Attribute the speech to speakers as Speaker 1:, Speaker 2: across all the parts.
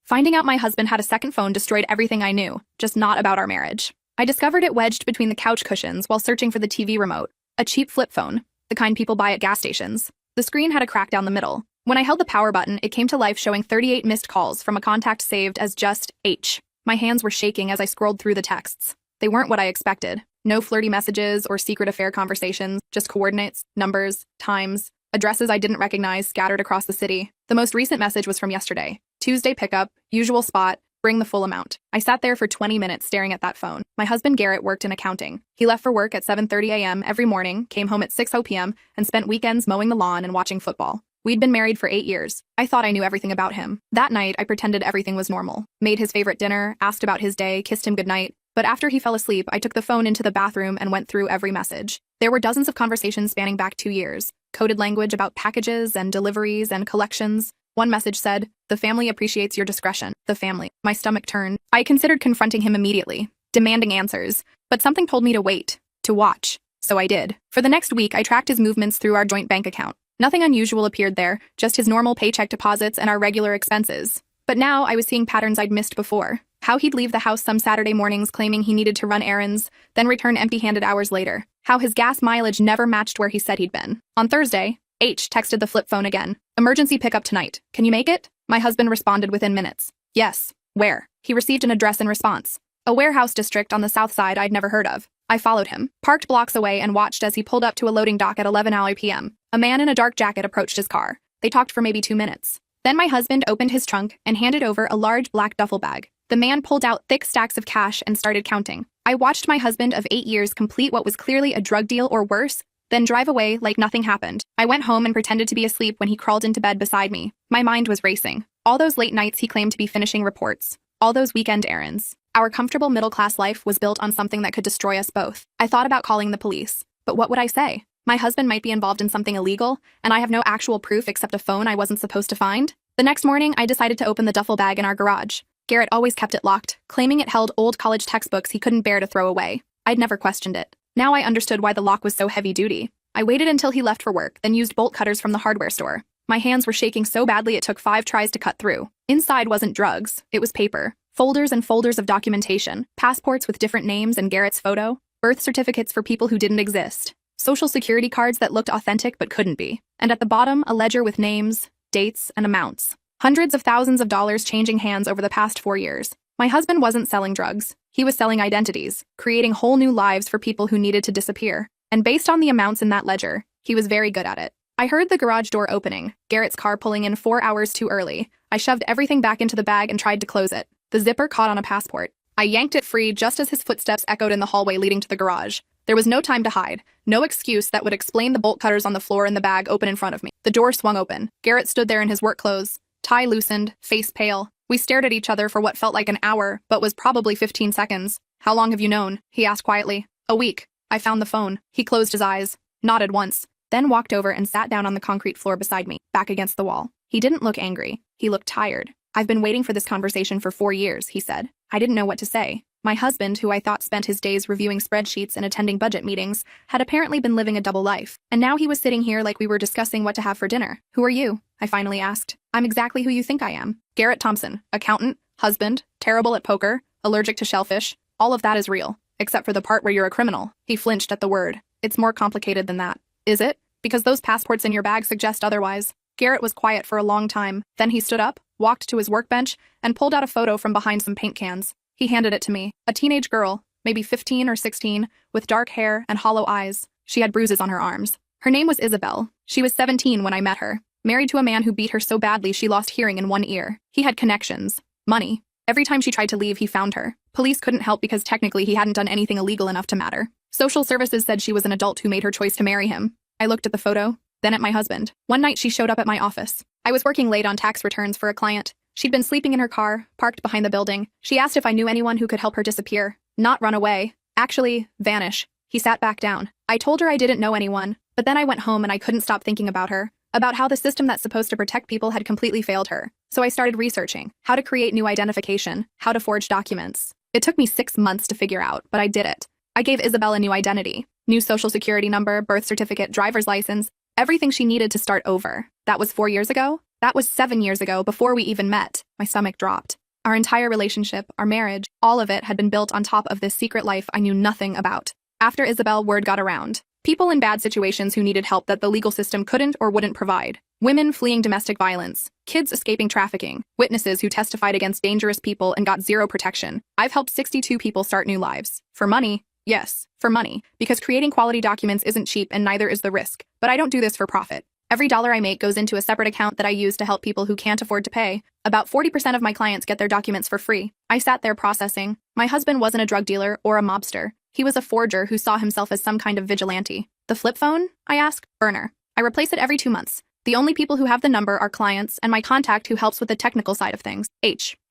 Speaker 1: Finding out my husband had a second phone destroyed everything I knew, just not about our marriage. I discovered it wedged between the couch cushions while searching for the TV remote, a cheap flip phone, the kind people buy at gas stations. The screen had a crack down the middle. When I held the power button, it came to life showing 38 missed calls from a contact saved as just H. My hands were shaking as I scrolled through the texts. They weren't what I expected. No flirty messages or secret affair conversations, just coordinates, numbers, times, addresses I didn't recognize scattered across the city. The most recent message was from yesterday. Tuesday pickup, usual spot, bring the full amount. I sat there for 20 minutes staring at that phone. My husband Garrett worked in accounting. He left for work at 7:30 a.m. every morning, came home at 6:00 p.m., and spent weekends mowing the lawn and watching football. We'd been married for 8 years. I thought I knew everything about him. That night, I pretended everything was normal. Made his favorite dinner, asked about his day, kissed him goodnight. But after he fell asleep, I took the phone into the bathroom and went through every message. There were dozens of conversations spanning back 2 years. Coded language about packages and deliveries and collections. One message said, "The family appreciates your discretion." The family. My stomach turned. I considered confronting him immediately, demanding answers. But something told me to wait, to watch. So I did. For the next week, I tracked his movements through our joint bank account. Nothing unusual appeared there, just his normal paycheck deposits and our regular expenses. But now I was seeing patterns I'd missed before. How he'd leave the house some Saturday mornings claiming he needed to run errands, then return empty-handed hours later. How his gas mileage never matched where he said he'd been. On Thursday, H texted the flip phone again. "Emergency pickup tonight. Can you make it?" My husband responded within minutes. "Yes." "Where?" He received an address in response. A warehouse district on the south side I'd never heard of. I followed him, parked blocks away, and watched as he pulled up to a loading dock at 11:00 p.m. A man in a dark jacket approached his car. They talked for maybe 2 minutes. Then my husband opened his trunk and handed over a large black duffel bag. The man pulled out thick stacks of cash and started counting. I watched my husband of 8 years complete what was clearly a drug deal or worse, then drive away like nothing happened. I went home and pretended to be asleep when he crawled into bed beside me. My mind was racing. All those late nights he claimed to be finishing reports. All those weekend errands. Our comfortable middle-class life was built on something that could destroy us both. I thought about calling the police. But what would I say? My husband might be involved in something illegal, and I have no actual proof except a phone I wasn't supposed to find. The next morning, I decided to open the duffel bag in our garage. Garrett always kept it locked, claiming it held old college textbooks he couldn't bear to throw away. I'd never questioned it. Now I understood why the lock was so heavy-duty. I waited until he left for work, then used bolt cutters from the hardware store. My hands were shaking so badly it took 5 tries to cut through. Inside wasn't drugs, it was paper. Folders and folders of documentation, passports with different names and Garrett's photo, birth certificates for people who didn't exist, social security cards that looked authentic but couldn't be, and at the bottom a ledger with names, dates, and amounts. Hundreds of thousands of dollars changing hands over the past 4 years. My husband wasn't selling drugs. He was selling identities, creating whole new lives for people who needed to disappear. And based on the amounts in that ledger, he was very good at it. I heard the garage door opening, Garrett's car pulling in 4 hours too early. I shoved everything back into the bag and tried to close it. The zipper caught on a passport. I yanked it free just as his footsteps echoed in the hallway leading to the garage. There was no time to hide, no excuse that would explain the bolt cutters on the floor and the bag open in front of me. The door swung open. Garrett stood there in his work clothes, tie loosened, face pale. We stared at each other for what felt like an hour, but was probably 15 seconds. "How long have you known?" he asked quietly. "A week. I found the phone." He closed his eyes, nodded once, then walked over and sat down on the concrete floor beside me, back against the wall. He didn't look angry. He looked tired. "I've been waiting for this conversation for 4 years, he said. I didn't know what to say. My husband, who I thought spent his days reviewing spreadsheets and attending budget meetings, had apparently been living a double life. And now he was sitting here like we were discussing what to have for dinner. "Who are you?" I finally asked. "I'm exactly who you think I am. Garrett Thompson, accountant, husband, terrible at poker, allergic to shellfish. All of that is real, except for the part where you're a criminal." He flinched at the word. "It's more complicated than that." "Is it? Because those passports in your bag suggest otherwise." Garrett was quiet for a long time. Then he stood up, walked to his workbench, and pulled out a photo from behind some paint cans. He handed it to me. A teenage girl, maybe 15 or 16, with dark hair and hollow eyes. She had bruises on her arms. Her name was Isabel. She was 17 when I met her. Married to a man who beat her so badly she lost hearing in one ear. He had connections. Money. Every time she tried to leave, he found her. Police couldn't help because technically he hadn't done anything illegal enough to matter. Social services said she was an adult who made her choice to marry him. I looked at the photo, then at my husband. One night she showed up at my office. I was working late on tax returns for a client. She'd been sleeping in her car, parked behind the building. She asked if I knew anyone who could help her disappear. Not run away. Actually, vanish. He sat back down. I told her I didn't know anyone, but then I went home and I couldn't stop thinking about her. About how the system that's supposed to protect people had completely failed her. So I started researching how to create new identification, how to forge documents. It took me 6 months to figure out, but I did it. I gave Isabel a new identity, new social security number, birth certificate, driver's license, everything she needed to start over. That was 4 years ago. That was 7 years ago, before we even met. My stomach dropped. Our entire relationship, our marriage, all of it had been built on top of this secret life I knew nothing about. After Isabel, word got around. People in bad situations who needed help that the legal system couldn't or wouldn't provide. Women fleeing domestic violence. Kids escaping trafficking. Witnesses who testified against dangerous people and got zero protection. I've helped 62 people start new lives. For money? Yes, for money. Because creating quality documents isn't cheap and neither is the risk. But I don't do this for profit. Every dollar I make goes into a separate account that I use to help people who can't afford to pay. About 40% of my clients get their documents for free. I sat there processing. My husband wasn't a drug dealer or a mobster. He was a forger who saw himself as some kind of vigilante. The flip phone? I asked. Burner. I replace it every 2 months. The only people who have the number are clients and my contact who helps with the technical side of things.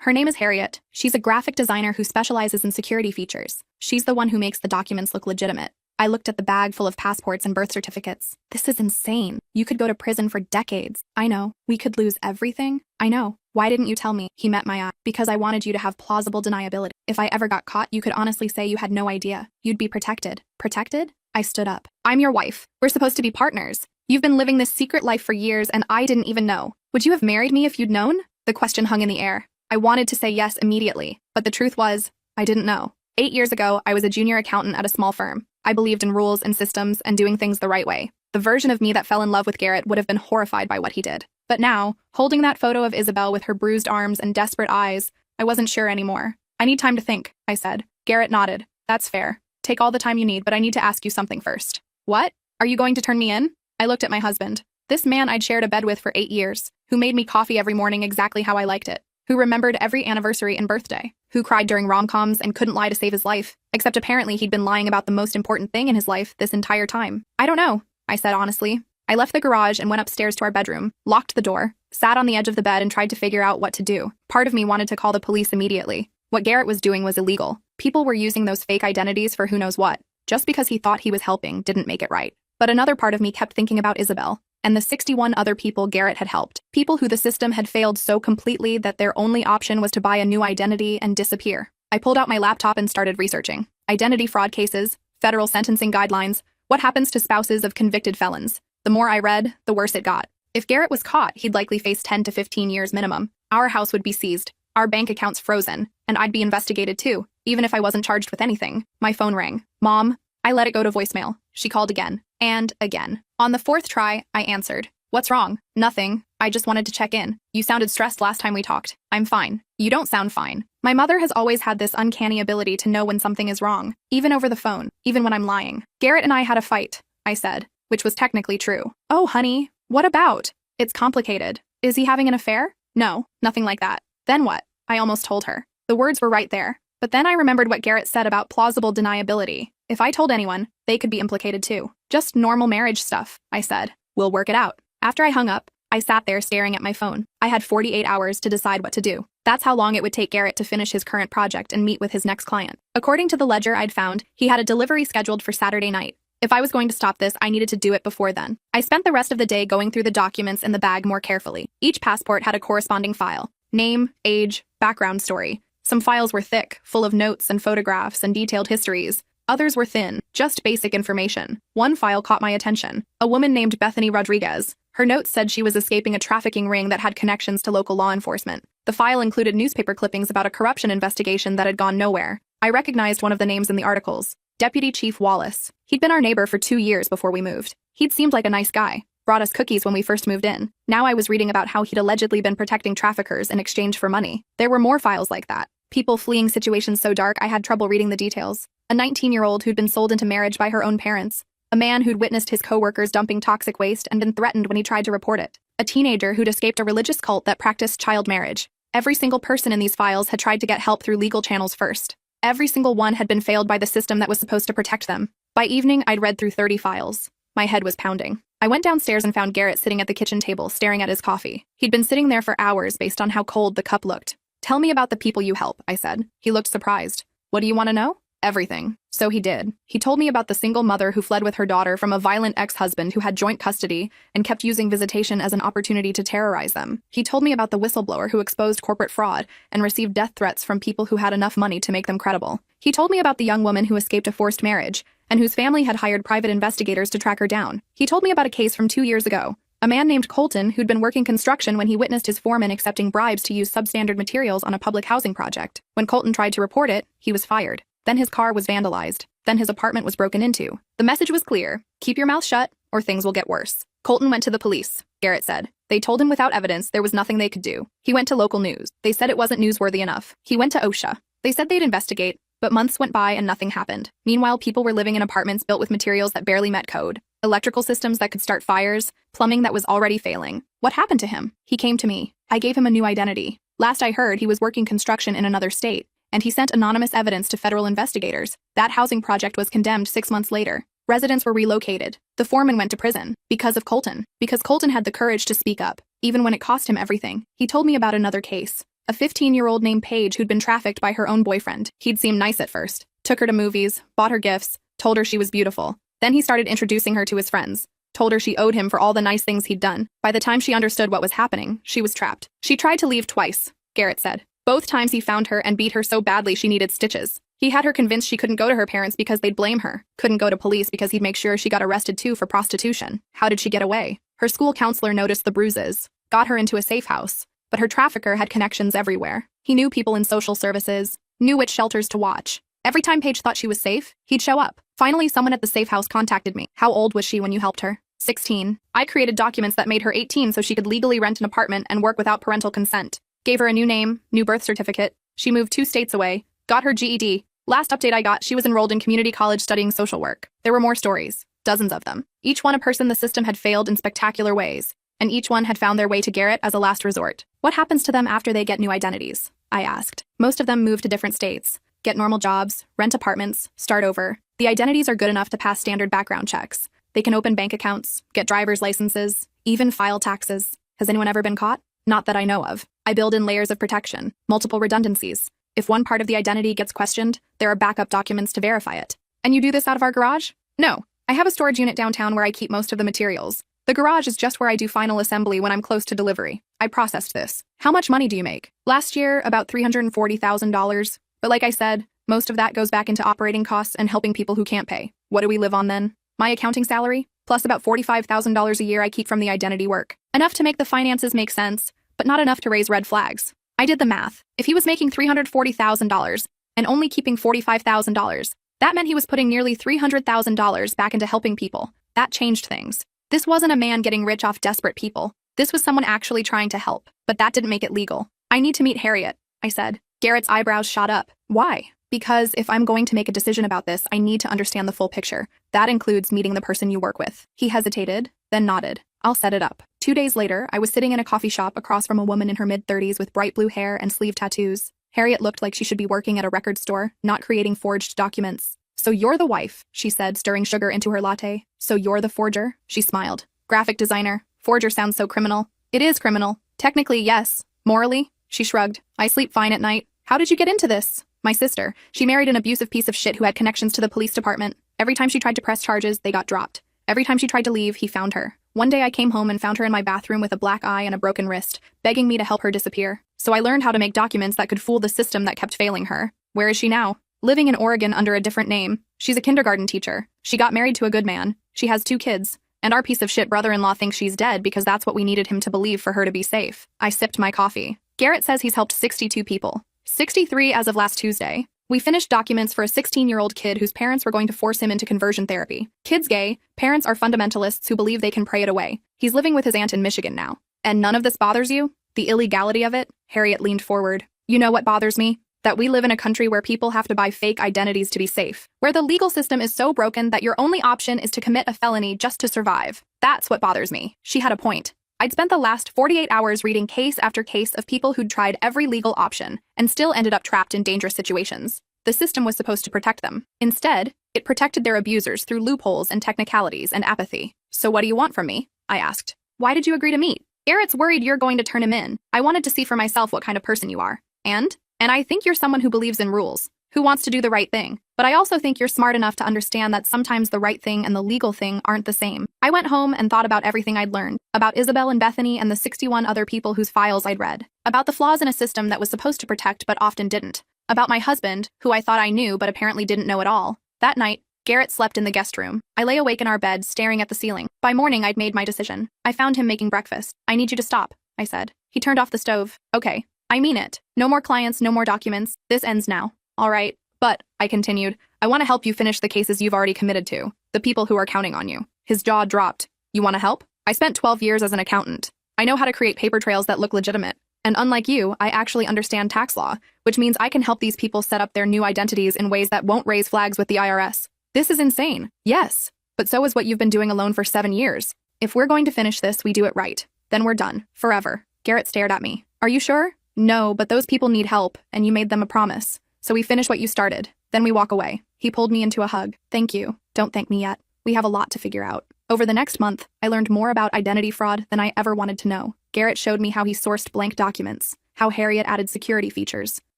Speaker 1: Her name is Harriet. She's a graphic designer who specializes in security features. She's the one who makes the documents look legitimate. I looked at the bag full of passports and birth certificates. This is insane. You could go to prison for decades. I know. We could lose everything. I know. Why didn't you tell me? He met my eye. Because I wanted you to have plausible deniability. If I ever got caught, you could honestly say you had no idea. You'd be protected. Protected? I stood up. I'm your wife. We're supposed to be partners. You've been living this secret life for years and I didn't even know. Would you have married me if you'd known? The question hung in the air. I wanted to say yes immediately, but the truth was, I didn't know. 8 years ago, I was a junior accountant at a small firm. I believed in rules and systems and doing things the right way. The version of me that fell in love with Garrett would have been horrified by what he did. But now, holding that photo of Isabel with her bruised arms and desperate eyes, I wasn't sure anymore. I need time to think, I said. Garrett nodded. That's fair. Take all the time you need, but I need to ask you something first. What? Are you going to turn me in? I looked at my husband. This man I'd shared a bed with for 8 years, who made me coffee every morning exactly how I liked it, who remembered every anniversary and birthday, who cried during rom-coms and couldn't lie to save his life, except apparently he'd been lying about the most important thing in his life this entire time. I don't know, I said honestly. I left the garage and went upstairs to our bedroom, locked the door, sat on the edge of the bed and tried to figure out what to do. Part of me wanted to call the police immediately. What Garrett was doing was illegal. People were using those fake identities for who knows what. Just because he thought he was helping didn't make it right. But another part of me kept thinking about Isabel and the 61 other people Garrett had helped. People who the system had failed so completely that their only option was to buy a new identity and disappear. I pulled out my laptop and started researching. Identity fraud cases, federal sentencing guidelines, what happens to spouses of convicted felons. The more I read, the worse it got. If Garrett was caught, he'd likely face 10 to 15 years minimum. Our house would be seized, our bank accounts frozen, and I'd be investigated too, even if I wasn't charged with anything. My phone rang. Mom. I let it go to voicemail. She called again. And again. On the 4th try, I answered. What's wrong? Nothing. I just wanted to check in. You sounded stressed last time we talked. I'm fine. You don't sound fine. My mother has always had this uncanny ability to know when something is wrong, even over the phone, even when I'm lying. Garrett and I had a fight, I said, which was technically true. Oh, honey, what about? It's complicated. Is he having an affair? No, nothing like that. Then what? I almost told her. The words were right there. But then I remembered what Garrett said about plausible deniability. If I told anyone, they could be implicated too. Just normal marriage stuff, I said. We'll work it out. After I hung up, I sat there staring at my phone. I had 48 hours to decide what to do. That's how long it would take Garrett to finish his current project and meet with his next client. According to the ledger I'd found, he had a delivery scheduled for Saturday night. If I was going to stop this, I needed to do it before then. I spent the rest of the day going through the documents in the bag more carefully. Each passport had a corresponding file. Name, age, background story. Some files were thick, full of notes and photographs and detailed histories. Others were thin, just basic information. One file caught my attention. A woman named Bethany Rodriguez. Her notes said she was escaping a trafficking ring that had connections to local law enforcement. The file included newspaper clippings about a corruption investigation that had gone nowhere. I recognized one of the names in the articles. Deputy Chief Wallace. He'd been our neighbor for 2 years before we moved. He'd seemed like a nice guy. Brought us cookies when we first moved in. Now I was reading about how he'd allegedly been protecting traffickers in exchange for money. There were more files like that. People fleeing situations so dark I had trouble reading the details. A 19-year-old who'd been sold into marriage by her own parents. A man who'd witnessed his coworkers dumping toxic waste and been threatened when he tried to report it. A teenager who'd escaped a religious cult that practiced child marriage. Every single person in these files had tried to get help through legal channels first. Every single one had been failed by the system that was supposed to protect them. By evening, I'd read through 30 files. My head was pounding. I went downstairs and found Garrett sitting at the kitchen table, staring at his coffee. He'd been sitting there for hours based on how cold the cup looked. Tell me about the people you help, I said. He looked surprised. What do you want to know? Everything. So he did. He told me about the single mother who fled with her daughter from a violent ex-husband who had joint custody and kept using visitation as an opportunity to terrorize them. He told me about the whistleblower who exposed corporate fraud and received death threats from people who had enough money to make them credible. He told me about the young woman who escaped a forced marriage and whose family had hired private investigators to track her down. He told me about a case from 2 years ago. A man named Colton who'd been working construction when he witnessed his foreman accepting bribes to use substandard materials on a public housing project. When Colton tried to report it, he was fired. Then his car was vandalized. Then his apartment was broken into. The message was clear: keep your mouth shut, or things will get worse. Colton went to the police, Garrett said. They told him without evidence there was nothing they could do. He went to local news. They said it wasn't newsworthy enough. He went to OSHA. They said they'd investigate, but months went by and nothing happened. Meanwhile, people were living in apartments built with materials that barely met code, electrical systems that could start fires, plumbing that was already failing. What happened to him? He came to me. I gave him a new identity. Last I heard, he was working construction in another state, and he sent anonymous evidence to federal investigators. That housing project was condemned 6 months later. Residents were relocated. The foreman went to prison. Because of Colton. Because Colton had the courage to speak up, even when it cost him everything. He told me about another case. A 15-year-old named Paige who'd been trafficked by her own boyfriend. He'd seemed nice at first. Took her to movies, bought her gifts, told her she was beautiful. Then he started introducing her to his friends. Told her she owed him for all the nice things he'd done. By the time she understood what was happening, she was trapped. She tried to leave twice, Garrett said. Both times he found her and beat her so badly she needed stitches. He had her convinced she couldn't go to her parents because they'd blame her. Couldn't go to police because he'd make sure she got arrested too for prostitution. How did she get away? Her school counselor noticed the bruises, got her into a safe house. But her trafficker had connections everywhere. He knew people in social services, knew which shelters to watch. Every time Paige thought she was safe, he'd show up. Finally, someone at the safe house contacted me. How old was she when you helped her? 16. I created documents that made her 18 so she could legally rent an apartment and work without parental consent. Gave her a new name, new birth certificate. She moved 2 states away, got her GED. Last update I got, she was enrolled in community college studying social work. There were more stories, dozens of them. Each one a person the system had failed in spectacular ways, and each one had found their way to Garrett as a last resort. What happens to them after they get new identities? I asked. Most of them move to different states, get normal jobs, rent apartments, start over. The identities are good enough to pass standard background checks. They can open bank accounts, get driver's licenses, even file taxes. Has anyone ever been caught? Not that I know of. I build in layers of protection, multiple redundancies. If one part of the identity gets questioned, there are backup documents to verify it. And you do this out of our garage? No. I have a storage unit downtown where I keep most of the materials. The garage is just where I do final assembly when I'm close to delivery. I processed this. How much money do you make? Last year, about $340,000. But like I said, most of that goes back into operating costs and helping people who can't pay. What do we live on then? My accounting salary, plus about $45,000 a year I keep from the identity work. Enough to make the finances make sense, but not enough to raise red flags. I did the math. If he was making $340,000 and only keeping $45,000, that meant he was putting nearly $300,000 back into helping people. That changed things. This wasn't a man getting rich off desperate people. This was someone actually trying to help, but that didn't make it legal. I need to meet Harriet, I said. Garrett's eyebrows shot up. Why? Because if I'm going to make a decision about this, I need to understand the full picture. That includes meeting the person you work with. He hesitated, then nodded. I'll set it up. 2 days later, I was sitting in a coffee shop across from a woman in her mid-30s with bright blue hair and sleeve tattoos. Harriet looked like she should be working at a record store, not creating forged documents. So you're the wife, she said, stirring sugar into her latte. So you're the forger? She smiled. Graphic designer. Forger sounds so criminal. It is criminal. Technically, yes. Morally? She shrugged. I sleep fine at night. How did you get into this? My sister. She married an abusive piece of shit who had connections to the police department. Every time she tried to press charges, they got dropped. Every time she tried to leave, he found her. One day I came home and found her in my bathroom with a black eye and a broken wrist, begging me to help her disappear. So I learned how to make documents that could fool the system that kept failing her. Where is she now? Living in Oregon under a different name. She's a kindergarten teacher. She got married to a good man. She has 2 kids. And our piece of shit brother-in-law thinks she's dead because that's what we needed him to believe for her to be safe. I sipped my coffee. Garrett says he's helped 62 people. 63 as of last Tuesday. We finished documents for a 16-year-old kid whose parents were going to force him into conversion therapy. Kid's gay, parents are fundamentalists who believe they can pray it away. He's living with his aunt in Michigan now. And none of this bothers you? The illegality of it? Harriet leaned forward. You know what bothers me? That we live in a country where people have to buy fake identities to be safe. Where the legal system is so broken that your only option is to commit a felony just to survive. That's what bothers me. She had a point. I'd spent the last 48 hours reading case after case of people who'd tried every legal option and still ended up trapped in dangerous situations. The system was supposed to protect them. Instead, it protected their abusers through loopholes and technicalities and apathy. So what do you want from me? I asked. Why did you agree to meet? Garrett's worried you're going to turn him in. I wanted to see for myself what kind of person you are. And I think you're someone who believes in rules, who wants to do the right thing. But I also think you're smart enough to understand that sometimes the right thing and the legal thing aren't the same. I went home and thought about everything I'd learned, about Isabel and Bethany and the 61 other people whose files I'd read, about the flaws in a system that was supposed to protect but often didn't, about my husband, who I thought I knew but apparently didn't know at all. That night, Garrett slept in the guest room. I lay awake in our bed, staring at the ceiling. By morning, I'd made my decision. I found him making breakfast. "I need you to stop," I said. He turned off the stove. "Okay. I mean it. No more clients, no more documents. This ends now." "All right. But," I continued, "I want to help you finish the cases you've already committed to. The people who are counting on you." His jaw dropped. "You want to help? I spent 12 years as an accountant. I know how to create paper trails that look legitimate. And unlike you, I actually understand tax law, which means I can help these people set up their new identities in ways that won't raise flags with the IRS. This is insane." "Yes, but so is what you've been doing alone for 7 years. If we're going to finish this, we do it right. Then we're done. Forever." Garrett stared at me. "Are you sure?" "No, but those people need help, and you made them a promise. So we finish what you started. Then we walk away." He pulled me into a hug. "Thank you. Don't thank me yet. We have a lot to figure out." Over the next month, I learned more about identity fraud than I ever wanted to know. Garrett showed me how he sourced blank documents, how Harriet added security features,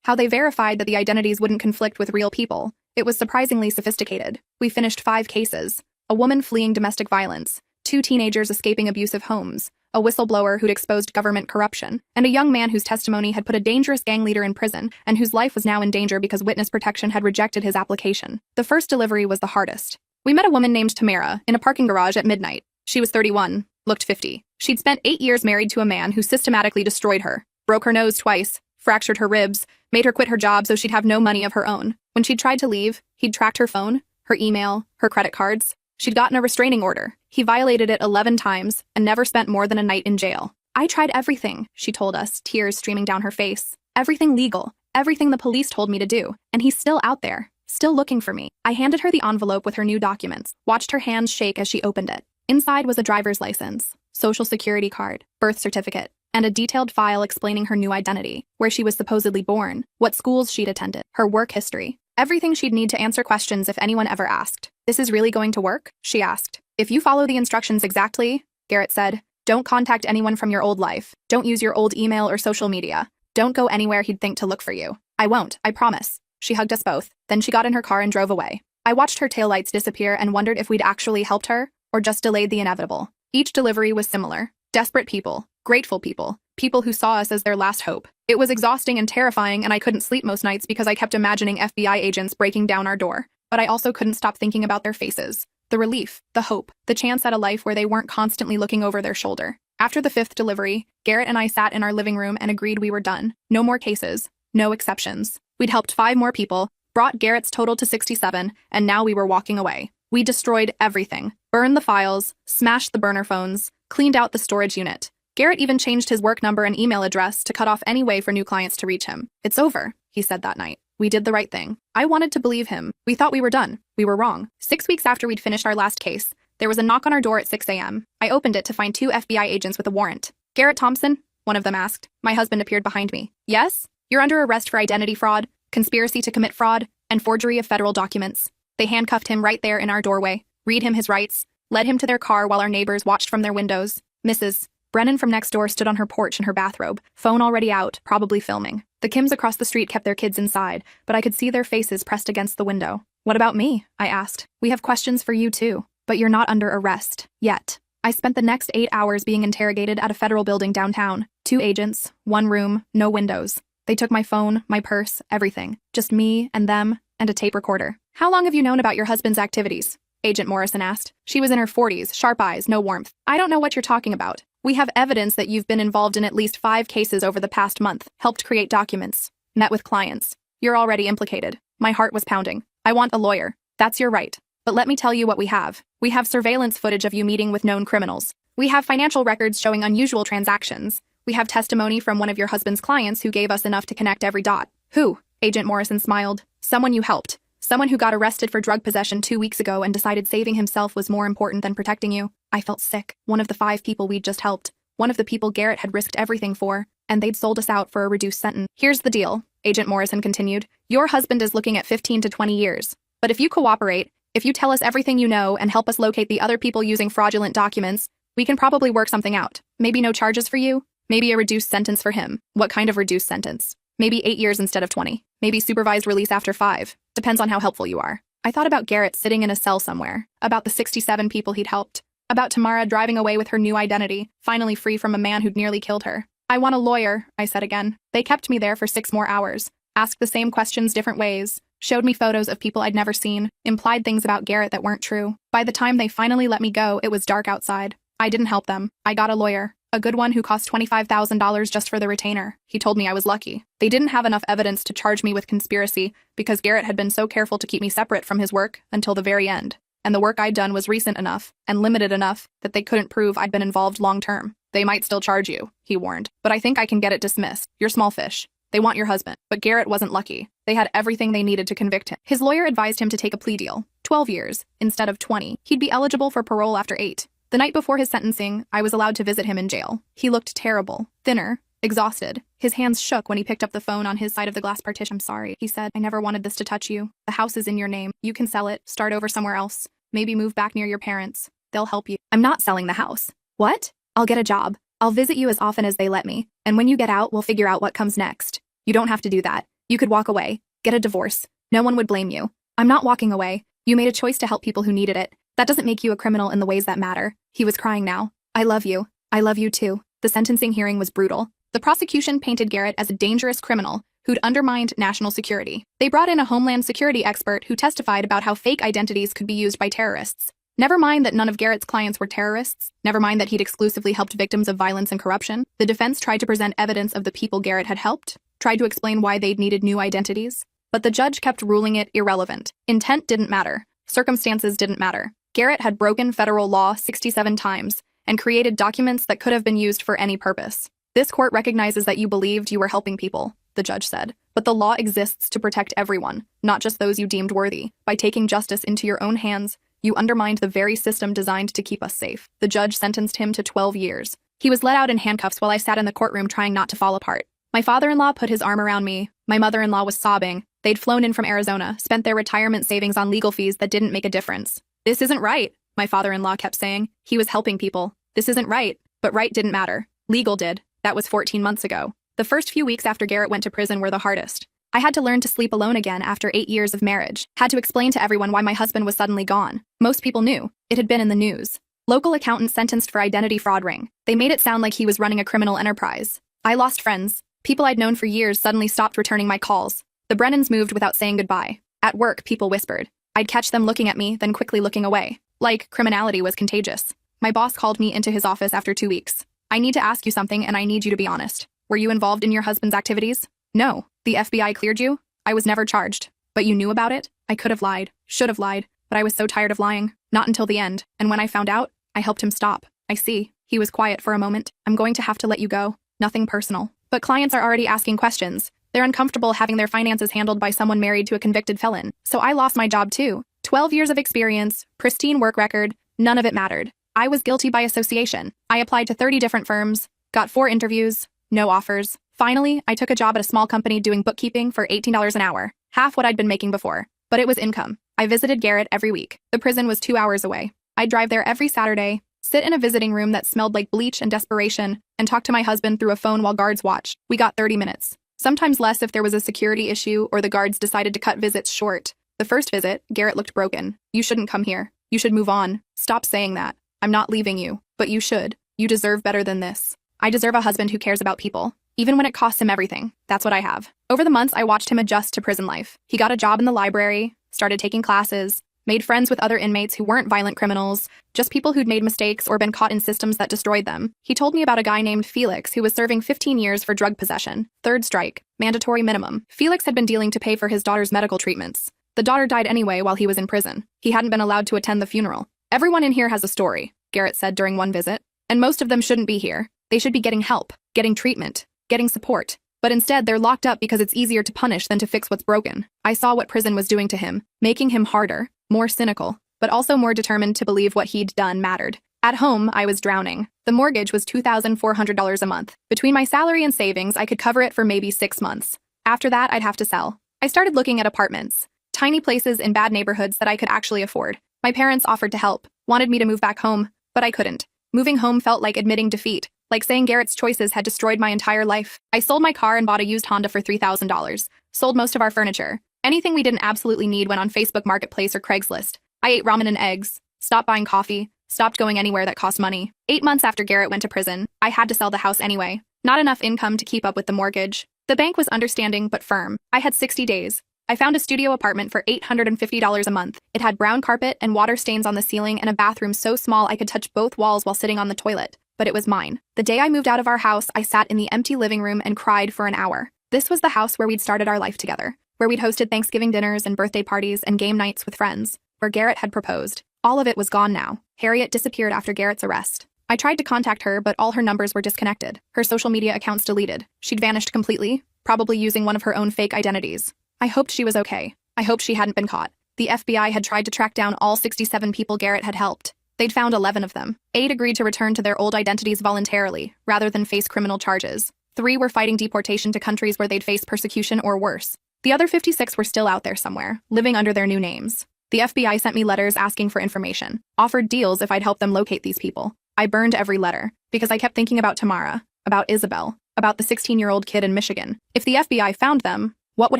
Speaker 1: how they verified that the identities wouldn't conflict with real people. It was surprisingly sophisticated. We finished 5 cases: a woman fleeing domestic violence, 2 teenagers escaping abusive homes, a whistleblower who'd exposed government corruption, and a young man whose testimony had put a dangerous gang leader in prison and whose life was now in danger because witness protection had rejected his application. The first delivery was the hardest. We met a woman named Tamara in a parking garage at midnight. She was 31, looked 50. She'd spent 8 years married to a man who systematically destroyed her, broke her nose twice, fractured her ribs, made her quit her job so she'd have no money of her own. When she'd tried to leave, he'd tracked her phone, her email, her credit cards. She'd gotten a restraining order. He violated it 11 times and never spent more than a night in jail. "I tried everything," she told us, tears streaming down her face. "Everything legal, everything the police told me to do, and he's still out there, still looking for me." I handed her the envelope with her new documents, watched her hands shake as she opened it. Inside was a driver's license, social security card, birth certificate, and a detailed file explaining her new identity, where she was supposedly born, what schools she'd attended, her work history, everything she'd need to answer questions if anyone ever asked. "This is really going to work?" she asked. "If you follow the instructions exactly," Garrett said. "Don't contact anyone from your old life. Don't use your old email or social media. Don't go anywhere he'd think to look for you." "I won't, I promise." She hugged us both. Then she got in her car and drove away. I watched her taillights disappear and wondered if we'd actually helped her or just delayed the inevitable. Each delivery was similar. Desperate people, grateful people, people who saw us as their last hope. It was exhausting and terrifying, and I couldn't sleep most nights because I kept imagining FBI agents breaking down our door. But I also couldn't stop thinking about their faces. The relief, the hope, the chance at a life where they weren't constantly looking over their shoulder. After the 5th delivery, Garrett and I sat in our living room and agreed we were done. No more cases, no exceptions. We'd helped 5 more people, brought Garrett's total to 67, and now we were walking away. We destroyed everything, burned the files, smashed the burner phones, cleaned out the storage unit. Garrett even changed his work number and email address to cut off any way for new clients to reach him. "It's over," he said that night. "We did the right thing." I wanted to believe him. We thought we were done. We were wrong. 6 weeks after we'd finished our last case, there was a knock on our door at 6 a.m. I opened it to find 2 FBI agents with a warrant. "Garrett Thompson?" one of them asked. My husband appeared behind me. "Yes? You're under arrest for identity fraud, conspiracy to commit fraud, and forgery of federal documents." They handcuffed him right there in our doorway, read him his rights, led him to their car while our neighbors watched from their windows. Mrs. Brennan from next door stood on her porch in her bathrobe, phone already out, probably filming. The Kims across the street kept their kids inside, but I could see their faces pressed against the window. "What about me?" I asked. "We have questions for you too, but you're not under arrest. Yet." I spent the next 8 hours being interrogated at a federal building downtown. 2 agents, 1 room, no windows. They took my phone, my purse, everything. Just me and them, and a tape recorder. "How long have you known about your husband's activities?" Agent Morrison asked. She was in her 40s, sharp eyes, no warmth. "I don't know what you're talking about. We have evidence that you've been involved in at least 5 cases over the past month, helped create documents, met with clients. You're already implicated." My heart was pounding. "I want a lawyer." "That's your right. But let me tell you what we have. We have surveillance footage of you meeting with known criminals. We have financial records showing unusual transactions. We have testimony from one of your husband's clients who gave us enough to connect every dot." "Who?" Agent Morrison smiled. "Someone you helped. Someone who got arrested for drug possession 2 weeks ago and decided saving himself was more important than protecting you." I felt sick. One of the 5 people we'd just helped. One of the people Garrett had risked everything for, and they'd sold us out for a reduced sentence. "Here's the deal," Agent Morrison continued. "Your husband is looking at 15 to 20 years. But if you cooperate, if you tell us everything you know and help us locate the other people using fraudulent documents, we can probably work something out. Maybe no charges for you, maybe a reduced sentence for him." "What kind of reduced sentence?" "Maybe 8 years instead of 20. Maybe supervised release after 5. Depends on how helpful you are." I thought about Garrett sitting in a cell somewhere, about the 67 people he'd helped, about Tamara driving away with her new identity, finally free from a man who'd nearly killed her. "I want a lawyer," I said again. They kept me there for 6 more hours, asked the same questions different ways, showed me photos of people I'd never seen, implied things about Garrett that weren't true. By the time they finally let me go, it was dark outside. I didn't help them. I got a lawyer. A good one who cost $25,000 just for the retainer. He told me I was lucky. They didn't have enough evidence to charge me with conspiracy because Garrett had been so careful to keep me separate from his work until the very end. And the work I'd done was recent enough and limited enough that they couldn't prove I'd been involved long-term. They might still charge you, he warned, but I think I can get it dismissed. You're small fish. They want your husband. But Garrett wasn't lucky. They had everything they needed to convict him. His lawyer advised him to take a plea deal, 12 years, instead of 20. He'd be eligible for parole after 8. The night before his sentencing, I was allowed to visit him in jail. He looked terrible, thinner, exhausted. His hands shook when he picked up the phone on his side of the glass partition. "I'm sorry," he said. "I never wanted this to touch you. The house is in your name. You can sell it, start over somewhere else. Maybe move back near your parents. They'll help you." "I'm not selling the house." "What?" "I'll get a job. I'll visit you as often as they let me. And when you get out, we'll figure out what comes next. You don't have to do that. You could walk away, get a divorce. No one would blame you." "I'm not walking away. You made a choice to help people who needed it. That doesn't make you a criminal in the ways that matter." He was crying now. "I love you. I love you too." The sentencing hearing was brutal. The prosecution painted Garrett as a dangerous criminal who'd undermined national security. They brought in a Homeland Security expert who testified about how fake identities could be used by terrorists. Never mind that none of Garrett's clients were terrorists. Never mind that he'd exclusively helped victims of violence and corruption. The defense tried to present evidence of the people Garrett had helped, tried to explain why they'd needed new identities. But the judge kept ruling it irrelevant. Intent didn't matter. Circumstances didn't matter. Garrett had broken federal law 67 times and created documents that could have been used for any purpose. "This court recognizes that you believed you were helping people," the judge said. "But the law exists to protect everyone, not just those you deemed worthy. By taking justice into your own hands, you undermined the very system designed to keep us safe." The judge sentenced him to 12 years. He was let out in handcuffs while I sat in the courtroom trying not to fall apart. My father-in-law put his arm around me. My mother-in-law was sobbing. They'd flown in from Arizona, spent their retirement savings on legal fees that didn't make a difference. "This isn't right," my father-in-law kept saying. He was helping people. "This isn't right." But right didn't matter. Legal did. That was 14 months ago. The first few weeks after Garrett went to prison were the hardest. I had to learn to sleep alone again after 8 years of marriage. Had to explain to everyone why my husband was suddenly gone. Most people knew. It had been in the news. Local accountant sentenced for identity fraud ring. They made it sound like he was running a criminal enterprise. I lost friends. People I'd known for years suddenly stopped returning my calls. The Brennans moved without saying goodbye. At work, people whispered. I'd catch them looking at me, then quickly looking away. Like criminality was contagious. My boss called me into his office after 2 weeks. "I need to ask you something and I need you to be honest. Were you involved in your husband's activities?" "No." "The FBI cleared you?" "I was never charged." "But you knew about it?" I could have lied, should have lied, but I was so tired of lying. Not until the end. And when I found out, I helped him stop. "I see." He was quiet for a moment. "I'm going to have to let you go. Nothing personal. But clients are already asking questions. They're uncomfortable having their finances handled by someone married to a convicted felon. So I lost my job too. 12 years of experience, pristine work record, none of it mattered. I was guilty by association. I applied to 30 different firms, got 4 interviews, no offers. Finally, I took a job at a small company doing bookkeeping for $18 an hour, half what I'd been making before. But it was income. I visited Garrett every week. The prison was 2 hours away. I'd drive there every Saturday, sit in a visiting room that smelled like bleach and desperation, and talk to my husband through a phone while guards watched. We got 30 minutes. Sometimes less if there was a security issue or the guards decided to cut visits short. The first visit, Garrett looked broken. "You shouldn't come here. You should move on. Stop saying that. I'm not leaving you. But you should. You deserve better than this." I deserve a husband who cares about people, even when it costs him everything. That's what I have. Over the months, I watched him adjust to prison life. He got a job in the library, started taking classes, made friends with other inmates who weren't violent criminals, just people who'd made mistakes or been caught in systems that destroyed them. He told me about a guy named Felix who was serving 15 years for drug possession. 3rd strike, mandatory minimum. Felix had been dealing to pay for his daughter's medical treatments. The daughter died anyway while he was in prison. He hadn't been allowed to attend the funeral. "Everyone in here has a story," Garrett said during one visit. "And most of them shouldn't be here. They should be getting help, getting treatment, getting support. But instead, they're locked up because it's easier to punish than to fix what's broken." I saw what prison was doing to him, making him harder, more cynical, but also more determined to believe what he'd done mattered. At home, I was drowning. The mortgage was $2,400 a month. Between my salary and savings, I could cover it for maybe 6 months. After that, I'd have to sell. I started looking at apartments, tiny places in bad neighborhoods that I could actually afford. My parents offered to help, wanted me to move back home, but I couldn't. Moving home felt like admitting defeat, like saying Garrett's choices had destroyed my entire life. I sold my car and bought a used Honda for $3,000, sold most of our furniture. Anything we didn't absolutely need went on Facebook Marketplace or Craigslist. I ate ramen and eggs, stopped buying coffee, stopped going anywhere that cost money. 8 months after Garrett went to prison, I had to sell the house anyway. Not enough income to keep up with the mortgage. The bank was understanding but firm. I had 60 days. I found a studio apartment for $850 a month. It had brown carpet and water stains on the ceiling and a bathroom so small I could touch both walls while sitting on the toilet. But it was mine. The day I moved out of our house, I sat in the empty living room and cried for an hour. This was the house where we'd started our life together, where we'd hosted Thanksgiving dinners and birthday parties and game nights with friends, where Garrett had proposed. All of it was gone now. Harriet disappeared after Garrett's arrest. I tried to contact her, but all her numbers were disconnected. Her social media accounts deleted. She'd vanished completely, probably using one of her own fake identities. I hoped she was okay. I hoped she hadn't been caught. The FBI had tried to track down all 67 people Garrett had helped. They'd found 11 of them. 8 agreed to return to their old identities voluntarily, rather than face criminal charges. 3 were fighting deportation to countries where they'd face persecution or worse. The other 56 were still out there somewhere, living under their new names. The FBI sent me letters asking for information, offered deals if I'd help them locate these people. I burned every letter, because I kept thinking about Tamara, about Isabel, about the 16-year-old kid in Michigan. If the FBI found them, what would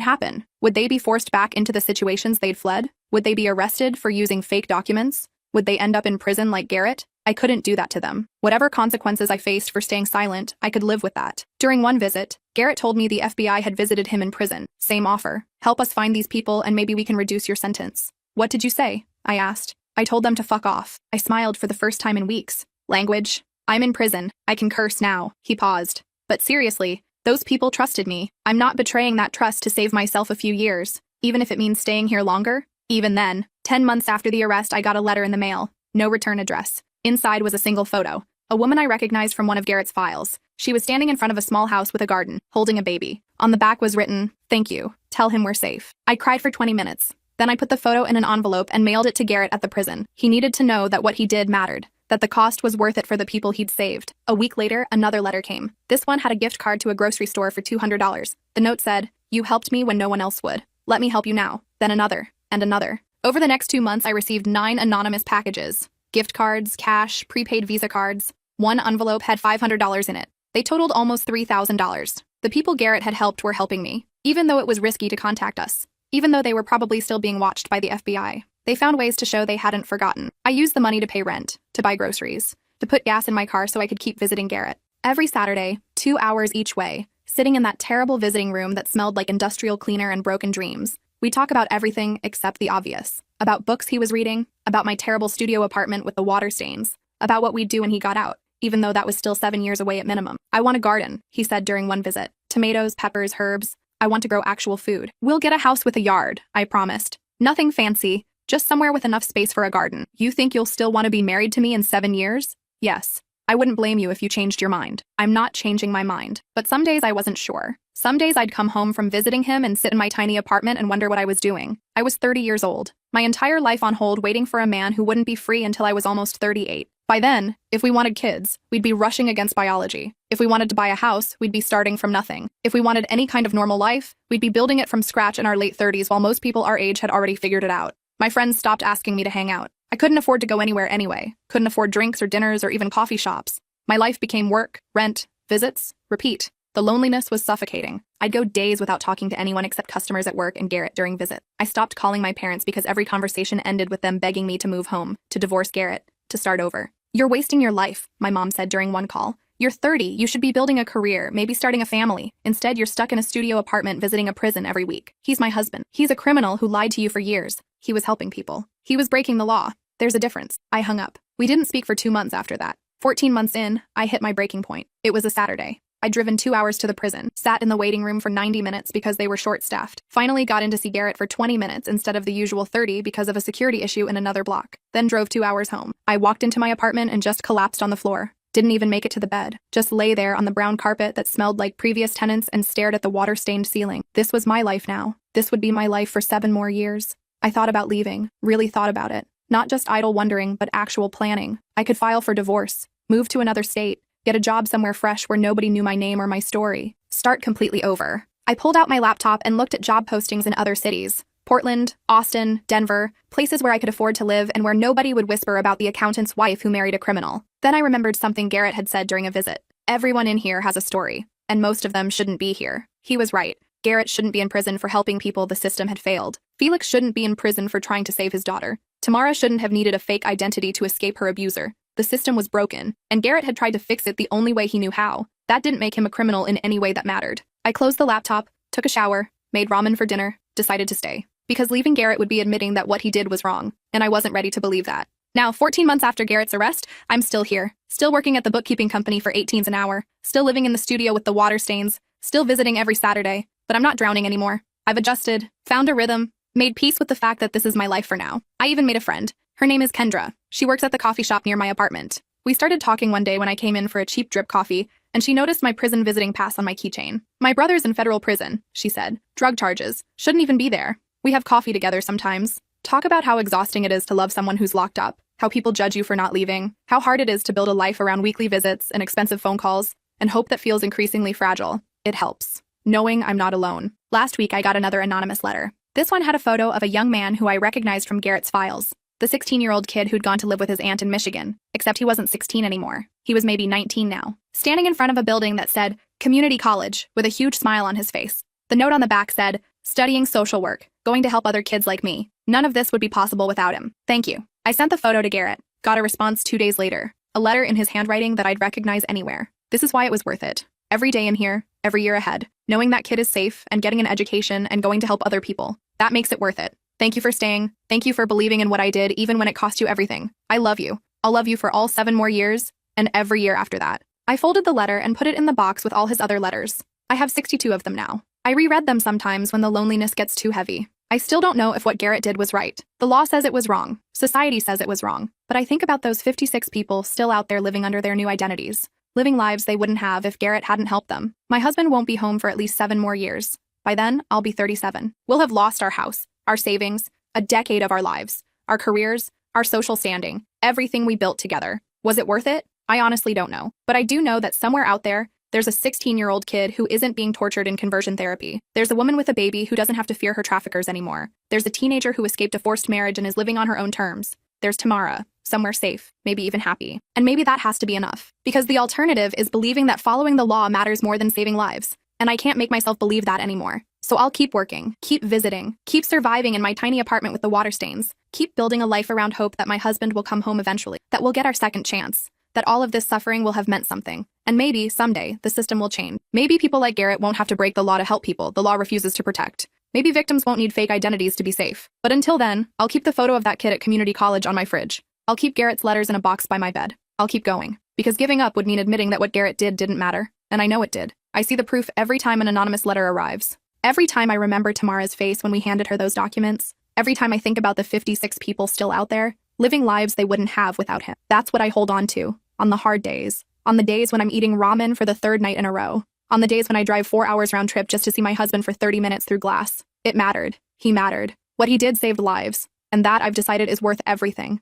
Speaker 1: happen? Would they be forced back into the situations they'd fled? Would they be arrested for using fake documents? Would they end up in prison like Garrett? I couldn't do that to them. Whatever consequences I faced for staying silent, I could live with that. During one visit, Garrett told me the FBI had visited him in prison. Same offer. Help us find these people and maybe we can reduce your sentence. What did you say? I asked. I told them to fuck off. I smiled for the first time in weeks. Language. I'm in prison. I can curse now. He paused. But seriously, those people trusted me. I'm not betraying that trust to save myself a few years, even if it means staying here longer. Even then, 10 months after the arrest, I got a letter in the mail. No return address. Inside was a single photo. A woman I recognized from one of Garrett's files. She was standing in front of a small house with a garden, holding a baby. On the back was written, "Thank you. Tell him we're safe." I cried for 20 minutes. Then I put the photo in an envelope and mailed it to Garrett at the prison. He needed to know that what he did mattered, that the cost was worth it for the people he'd saved. A week later, another letter came. This one had a gift card to a grocery store for $200. The note said, "You helped me when no one else would. Let me help you now." Then another, and another. Over the next 2 months, I received 9 anonymous packages. Gift cards, cash, prepaid Visa cards. One envelope had $500 in it. They totaled almost $3,000. The people Garrett had helped were helping me, even though it was risky to contact us. Even though they were probably still being watched by the FBI. They found ways to show they hadn't forgotten. I used the money to pay rent, to buy groceries, to put gas in my car so I could keep visiting Garrett. Every Saturday, 2 hours each way, sitting in that terrible visiting room that smelled like industrial cleaner and broken dreams. We talk about everything except the obvious. About books he was reading, about my terrible studio apartment with the water stains, about what we'd do when he got out, even though that was still 7 years away at minimum. "I want a garden," he said during one visit. "Tomatoes, peppers, herbs. I want to grow actual food. We'll get a house with a yard," I promised. "Nothing fancy, just somewhere with enough space for a garden. You think you'll still want to be married to me in 7 years? Yes. I wouldn't blame you if you changed your mind." I'm not changing my mind. But some days I wasn't sure. Some days I'd come home from visiting him and sit in my tiny apartment and wonder what I was doing. I was 30 years old. My entire life on hold waiting for a man who wouldn't be free until I was almost 38. By then, if we wanted kids, we'd be rushing against biology. If we wanted to buy a house, we'd be starting from nothing. If we wanted any kind of normal life, we'd be building it from scratch in our late 30s while most people our age had already figured it out. My friends stopped asking me to hang out. I couldn't afford to go anywhere anyway. Couldn't afford drinks or dinners or even coffee shops. My life became work, rent, visits, repeat. The loneliness was suffocating. I'd go days without talking to anyone except customers at work and Garrett during visit. I stopped calling my parents because every conversation ended with them begging me to move home, to divorce Garrett, to start over. "You're wasting your life," my mom said during one call. "You're 30, you should be building a career, maybe starting a family. Instead, you're stuck in a studio apartment visiting a prison every week. He's my husband. He's a criminal who lied to you for years. He was helping people. He was breaking the law. There's a difference." I hung up. We didn't speak for 2 months after that. 14 months in, I hit my breaking point. It was a Saturday. I'd driven 2 hours to the prison, sat in the waiting room for 90 minutes because they were short-staffed, finally got in to see Garrett for 20 minutes instead of the usual 30 because of a security issue in another block, then drove 2 hours home. I walked into my apartment and just collapsed on the floor. Didn't even make it to the bed. Just lay there on the brown carpet that smelled like previous tenants and stared at the water-stained ceiling. This was my life now. This would be my life for 7 more years. I thought about leaving, really thought about it. Not just idle wondering, but actual planning. I could file for divorce, move to another state, get a job somewhere fresh where nobody knew my name or my story. Start completely over. I pulled out my laptop and looked at job postings in other cities. Portland, Austin, Denver, places where I could afford to live and where nobody would whisper about the accountant's wife who married a criminal. Then I remembered something Garrett had said during a visit. "Everyone in here has a story, and most of them shouldn't be here." He was right. Garrett shouldn't be in prison for helping people the system had failed. Felix shouldn't be in prison for trying to save his daughter. Tamara shouldn't have needed a fake identity to escape her abuser. The system was broken, and Garrett had tried to fix it the only way he knew how. That didn't make him a criminal in any way that mattered. I closed the laptop, took a shower, made ramen for dinner, decided to stay. Because leaving Garrett would be admitting that what he did was wrong, and I wasn't ready to believe that. Now, 14 months after Garrett's arrest, I'm still here. Still working at the bookkeeping company for 18s an hour. Still living in the studio with the water stains. Still visiting every Saturday. But I'm not drowning anymore. I've adjusted, found a rhythm, made peace with the fact that this is my life for now. I even made a friend. Her name is Kendra. She works at the coffee shop near my apartment. We started talking one day when I came in for a cheap drip coffee, and she noticed my prison visiting pass on my keychain. My brother's in federal prison, she said. Drug charges. Shouldn't even be there. We have coffee together sometimes. Talk about how exhausting it is to love someone who's locked up. How people judge you for not leaving, how hard it is to build a life around weekly visits and expensive phone calls, and hope that feels increasingly fragile. It helps. Knowing I'm not alone. Last week, I got another anonymous letter. This one had a photo of a young man who I recognized from Garrett's files. The 16-year-old kid who'd gone to live with his aunt in Michigan, except he wasn't 16 anymore. He was maybe 19 now. Standing in front of a building that said, Community College, with a huge smile on his face. The note on the back said, Studying social work, going to help other kids like me. None of this would be possible without him. Thank you. I sent the photo to Garrett, got a response 2 days later, a letter in his handwriting that I'd recognize anywhere. This is why it was worth it. Every day in here, every year ahead, knowing that kid is safe and getting an education and going to help other people. That makes it worth it. Thank you for staying. Thank you for believing in what I did, even when it cost you everything. I love you. I'll love you for all 7 more years, and every year after that. I folded the letter and put it in the box with all his other letters. I have 62 of them now. I reread them sometimes when the loneliness gets too heavy. I still don't know if what Garrett did was right. The law says it was wrong. Society says it was wrong. But I think about those 56 people still out there living under their new identities, living lives they wouldn't have if Garrett hadn't helped them. My husband won't be home for at least 7 more years. By then, I'll be 37. We'll have lost our house, our savings, a decade of our lives, our careers, our social standing, everything we built together. Was it worth it? I honestly don't know. But I do know that somewhere out there, there's a 16-year-old kid who isn't being tortured in conversion therapy. There's a woman with a baby who doesn't have to fear her traffickers anymore. There's a teenager who escaped a forced marriage and is living on her own terms. There's Tamara, somewhere safe, maybe even happy. And maybe that has to be enough. Because the alternative is believing that following the law matters more than saving lives. And I can't make myself believe that anymore. So I'll keep working, keep visiting, keep surviving in my tiny apartment with the water stains, keep building a life around hope that my husband will come home eventually, that we'll get our second chance, that all of this suffering will have meant something. And maybe, someday, the system will change. Maybe people like Garrett won't have to break the law to help people the law refuses to protect. Maybe victims won't need fake identities to be safe. But until then, I'll keep the photo of that kid at community college on my fridge. I'll keep Garrett's letters in a box by my bed. I'll keep going. Because giving up would mean admitting that what Garrett did didn't matter. And I know it did. I see the proof every time an anonymous letter arrives. Every time I remember Tamara's face when we handed her those documents. Every time I think about the 56 people still out there, living lives they wouldn't have without him. That's what I hold on to. On the hard days. On the days when I'm eating ramen for the 3rd night in a row. On the days when I drive 4 hours round trip just to see my husband for 30 minutes through glass. It mattered. He mattered. What he did saved lives. And that, I've decided, is worth everything.